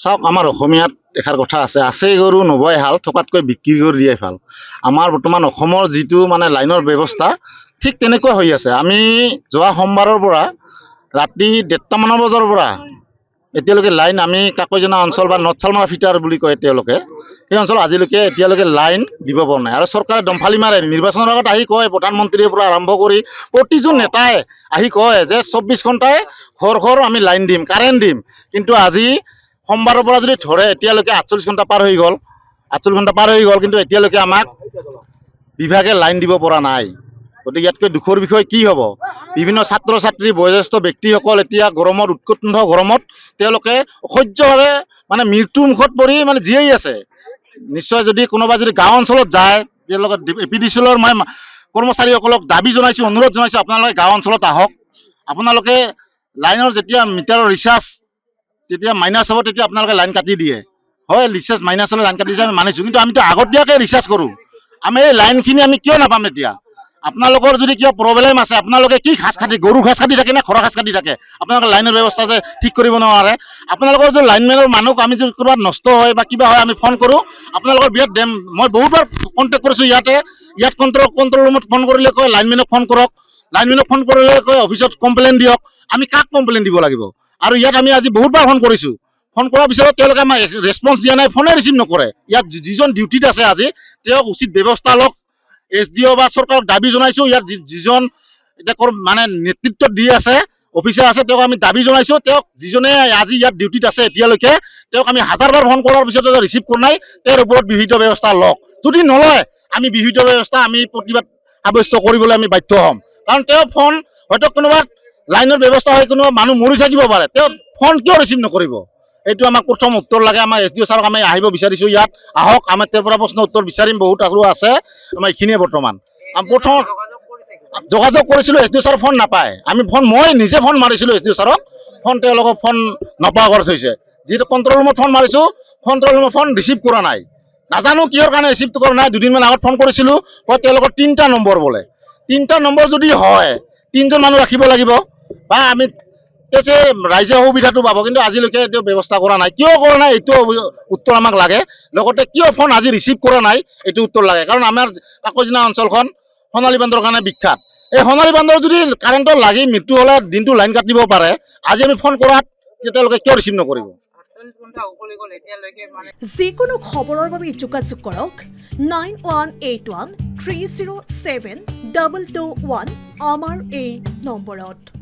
চাওক আমাৰ অসমীয়াত এষাৰ কথা আছে গৰু নবয় হাল থকাতকৈ বিক্ৰী কৰি দিয়াই ভাল। আমাৰ বৰ্তমান অসমৰ যিটো মানে লাইনৰ ব্যৱস্থা ঠিক তেনেকুৱা হৈ আছে। আমি যোৱা সোমবাৰৰ পৰা ৰাতি 1:30মান বজাৰ পৰা এতিয়ালৈকে লাইন আমি কাকৈজনা অঞ্চল বা নৰ্থ চালমাৰা ফিটাৰ বুলি কয় তেওঁলোকে, সেই অঞ্চলত আজিলৈকে এতিয়ালৈকে লাইন দিব পৰা নাই। আৰু চৰকাৰে দমফালি মাৰে, নিৰ্বাচনৰ আগত আহি কয়, প্ৰধানমন্ত্ৰীৰ পৰা আৰম্ভ কৰি প্ৰতিজন নেতাই আহি কয় যে 24 ঘণ্টাই ঘৰ আমি লাইন দিম, কাৰেণ্ট দিম। কিন্তু আজি সোমবাৰৰ পৰা যদি ধৰে এতিয়ালৈকে 48 ঘণ্টা পাৰ হৈ গ'ল, 48 ঘণ্টা পাৰ হৈ গ'ল, কিন্তু এতিয়ালৈকে আমাক বিভাগে লাইন দিব পৰা নাই। গতিকে ইয়াতকৈ দুখৰ বিষয় কি হ'ব? বিভিন্ন ছাত্ৰ ছাত্ৰী বয়োজ্যেষ্ঠ ব্যক্তিসকল এতিয়া গৰমত, উৎকণ্ঠ গৰমত তেওঁলোকে অসহ্যভাৱে মানে মৃত্যুৰ মুখত পৰি মানে জীয়াই আছে। নিশ্চয় যদি কোনোবা যদি গাঁও অঞ্চলত যায়, তেওঁলোকে APDCL মই কৰ্মচাৰীসকলক দাবী জনাইছোঁ, অনুৰোধ জনাইছোঁ, আপোনালোকে গাঁও অঞ্চলত আহক। আপোনালোকে লাইনৰ যেতিয়া মিটাৰৰ ৰিচাৰ্জ যেতিয়া মাইনাছ হ'ব তেতিয়া আপোনালোকে লাইন কাটি দিয়ে। হয়, ৰিচাৰ্জ মাইনাছ হ'লে লাইন কাটি দিয়ে আমি মানিছোঁ, কিন্তু আমিতো আগতীয়াকৈ ৰিচাৰ্জ কৰোঁ। আমি এই লাইনখিনি আমি কিয় নাপাম এতিয়া? আপোনালোকৰ যদি কিবা প্ৰব্লেম আছে, আপোনালোকে কি ঘাস কাটি, গৰু ঘাস কাটি থাকে নে ঘৰৰ ঘাস কাটি থাকে? আপোনালোকে লাইনৰ ব্যৱস্থা যে ঠিক কৰিব নোৱাৰে। আপোনালোকৰ যদি লাইনমেনৰ মানুহ আমি যদি ক'ৰবাত নষ্ট হয় বা কিবা হয় আমি ফোন কৰোঁ, আপোনালোকৰ বিৰাট মই বহুতবাৰ কণ্টেক্ট কৰিছোঁ ইয়াত কণ্ট্ৰল ৰুমত ফোন কৰিলে কয় লাইনমেনক ফোন কৰক, লাইনমেনক ফোন কৰিলে কয় অফিচত কমপ্লেইন দিয়ক। আমি কাক কমপ্লেইন দিব লাগিব? আৰু ইয়াত আমি আজি বহুতবাৰ ফোন কৰিছোঁ, ফোন কৰাৰ পিছত তেওঁলোকে আমাক ৰেছপন্স দিয়া নাই, ফোনে ৰিচিভ নকৰে। ইয়াত যিজন ডিউটিত আছে আজি তেওঁক উচিত ব্যৱস্থা লওক। SDO বা চৰকাৰক দাবী জনাইছোঁ, ইয়াত যিজন এতিয়া মানে নেতৃত্বত দি আছে অফিচাৰ আছে তেওঁক আমি দাবী জনাইছোঁ, তেওঁক যিজনে আজি ইয়াত ডিউটিত আছে এতিয়ালৈকে তেওঁক আমি হাজাৰবাৰ ফোন কৰাৰ পিছত ৰিচিভ কৰা নাই। তেওঁৰ ওপৰত বিহিত ব্যৱস্থা লওক। যদি নলয় আমি বিহিত ব্যৱস্থা আমি প্ৰতিবাদ সাব্যস্ত কৰিবলৈ আমি বাধ্য হ'ম। কাৰণ তেওঁ ফোন হয়তো কোনোবা লাইনৰ ব্যৱস্থা হয়, কোনোবা মানুহ মৰি থাকিব পাৰে, তেওঁ ফোন কিয় ৰিচিভ নকৰিব? এইটো আমাক প্ৰথম উত্তৰ লাগে। আমাৰ SDO ছাৰক আমি আহিব বিচাৰিছোঁ, ইয়াত আহক, আমাৰ তেওঁৰ পৰা প্ৰশ্ন উত্তৰ বিচাৰিম। বহুত আৰু আছে, আমাৰ এইখিনিয়ে বৰ্তমান। প্ৰথম যোগাযোগ কৰিছিলোঁ, SDO ছাৰৰ ফোন নাপায়। মই নিজে ফোন মাৰিছিলোঁ SDO ছাৰক, ফোন তেওঁলোকক ফোন নোপোৱা কৰি থৈছে। যিহেতু কণ্ট্ৰল ৰুমত ফোন মাৰিছোঁ, কণ্ট্ৰল ৰুমত ফোন ৰিচিভ কৰা নাই। নাজানো কিহৰ কাৰণে ৰিচিভ কৰা নাই। দুদিনমান আগত ফোন কৰিছিলোঁ, কয় তেওঁলোকৰ 3টা নম্বৰ বোলে। 3টা নম্বৰ যদি হয় 3জন মানুহ ৰাখিব লাগিব বা আমি ৰাইজে সুবিধাটো পাব, কিন্তু আজিলৈকে এইটো ব্যৱস্থা কৰা নাই। কিয় কৰা নাই এইটো উত্তৰ আমাক লাগে। লগতে কিয় ফোন আজি ৰিচিভ কৰা নাই এইটো উত্তৰ লাগে। কাৰণ আমাৰ কাকৈজনা অঞ্চলখন সোণালী বান্দৰৰ কাৰণে বিখ্যাত। এই সোণালী বান্দৰ যদি কাৰেণ্টৰ লাগি মৃত্যু হ'লে দিনটো লাইন কাটিব পাৰে, আজি আমি ফোন কৰাত তেওঁলোকে কিয় ৰিচিভ নকৰিব? যিকোনো খবৰৰ বাবে যোগাযোগ কৰক 9181 307 221 আমাৰ এই নম্বৰত।